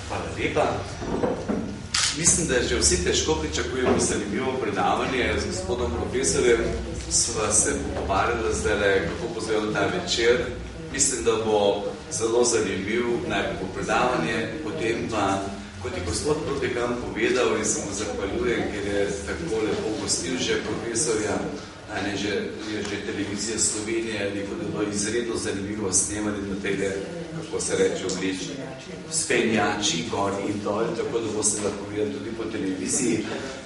Hvala lepa. Mislim, da že vsi težko pričakujemo zanimivo predavanje z gospodom profesorjem. Sva se pogovarjala zdaj, kako pozvelo ta večer. Mislim, da bo zelo zanimiv najprej po predavanje, potem pa, kot je gospod Protekan povedal, in se mu zahvaljujem, ker je tako lepo gostil že profesorja, je že televizija Slovenije, rekel, da bo izredno zanimivo snemati na tega, kako se reče obliči, spenjači, gor in dol, tako da bo se lahko videl tudi po televiziji.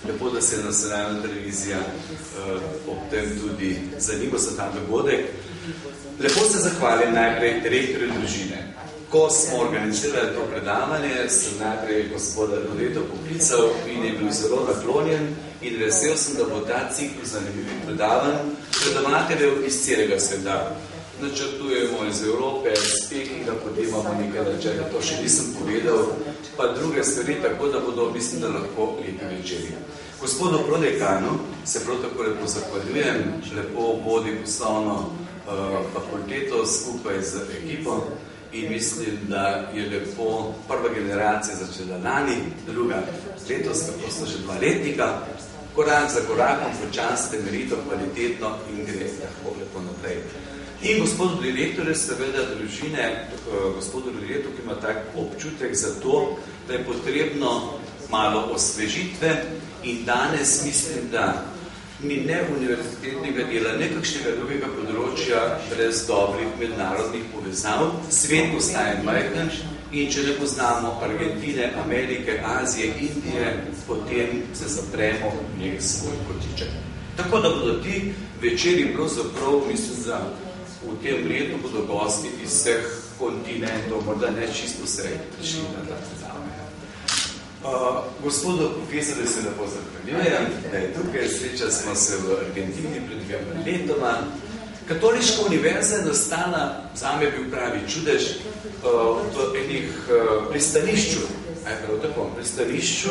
Lepo, da se je nacionalna televizija ob tem tudi zanima za ta dogodek. Lepo se zahvalim najprej direktorju družine. Ko smo organizirali to predavanje, sem najprej gospoda Loreto poklical in je bil zelo naklonjen in vesel sem, da bo ta ciklus zanimivih predavanj predavateljev iz celega sveta. Načrtujemo iz Evrope, iz Pekinga, potem imamo nekaj načela, to še nisem povedal, pa druge stvari, tako da bodo, mislim, da lahko lepi večeri. Gospodu Prodekanu se prav tako lepo zahvaljujem, lepo vodi poslovno fakulteto skupaj z ekipo in mislim, da je lepo prva generacija začela lani, druga letos, tako so že 2 letnika, korak za korakom, počas, temeljito, kvalitetno in gre tako lepo naprej. In gospodu direktorju, seveda družine, gospodu direktorju, ki ima tak občutek za to, da je potrebno malo osvežitve in danes mislim, da ni ne univerzitetnega dela, nekakšnega drugega področja brez dobrih mednarodnih povezav. Svet postaje majhen in če ne poznamo Argentine, Amerike, Azije, Indije, potem se zapremo v nek svoj kotiček. Tako da bodo ti večeri pravzaprav, mislim, da v tem letu bodo gosti iz vseh kontinentov, morda ne čisto vse prišli na ta predavanje. Gospodu profesorju se lepo zahvaljujem, da je tukaj, sreča smo se v Argentini pred 2 letoma. Katoliška univerza je nastala, zame je bil pravi čudež, v enih pristanišču, pristanišču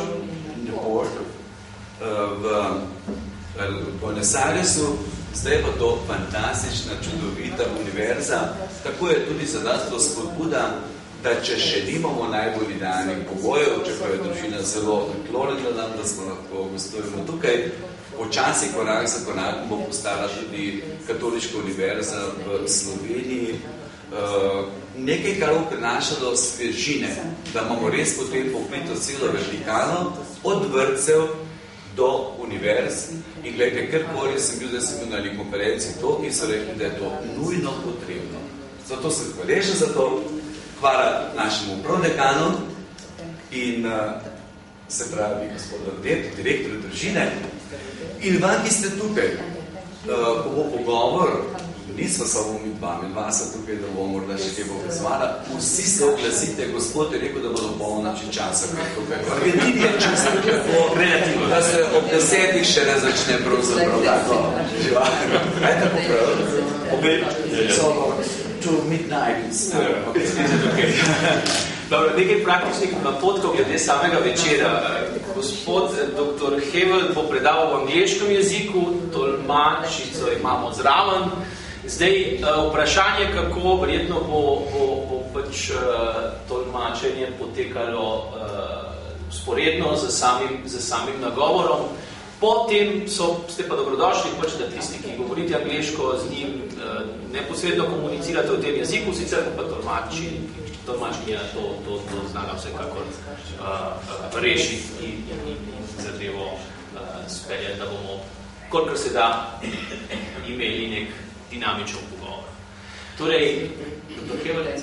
v Buenos Airesu, zdaj pa to fantastična, čudovita univerza. Tako je tudi za nas to spodbuda, da če še nimamo najbolj idealnih pogojev, če pa je družina zelo naklonjena nam, da smo lahko gostujemo tukaj, počasi korak za korak bo postala tudi Katoliška univerza v Sloveniji. Nekaj, kar bo prinašalo svežine, da imamo res potem pokrito celo vertikalo, od vrtcev do univerz. In gledajte, karkoli sem bil, da sem bil na konferenci to, ki so rekli, da je to nujno potrebno. Zato sem hvaležen za to. Hvala našemu prodekanu in se pravi gospodu Rodetu, direktorju družine. In vam, ki ste tukaj, ko bo pogovor, nismo samo mi dva so tukaj, da bomo morda še kaj pokazvala, vsi se oglasite, gospod je rekel, da bodo polnoči časa, tukaj. Argentini je čas, da se ob 10 še ne začne pravzaprav tako. Kaj je tako prav? To midnight. Dobro, nekaj praktičnih napotkov glede samega večera. Gospod dr. Hevel bo predaval v angleškem jeziku, tolmačico imamo zraven. Zdaj, vprašanje, kako verjetno bo pač tolmačenje potekalo sporedno z samim nagovorom. Potem ste pa dobrodošli, pač, da tisti, ki govorite angleško, z njim neposredno komunicirate v tem jeziku, sicer pa tolmačenja to znala vsekakor rešiti in zadevo speljati, da bomo, kolikor se da, imeli nek dinamičen pogovor. Torej, dr. Hevel,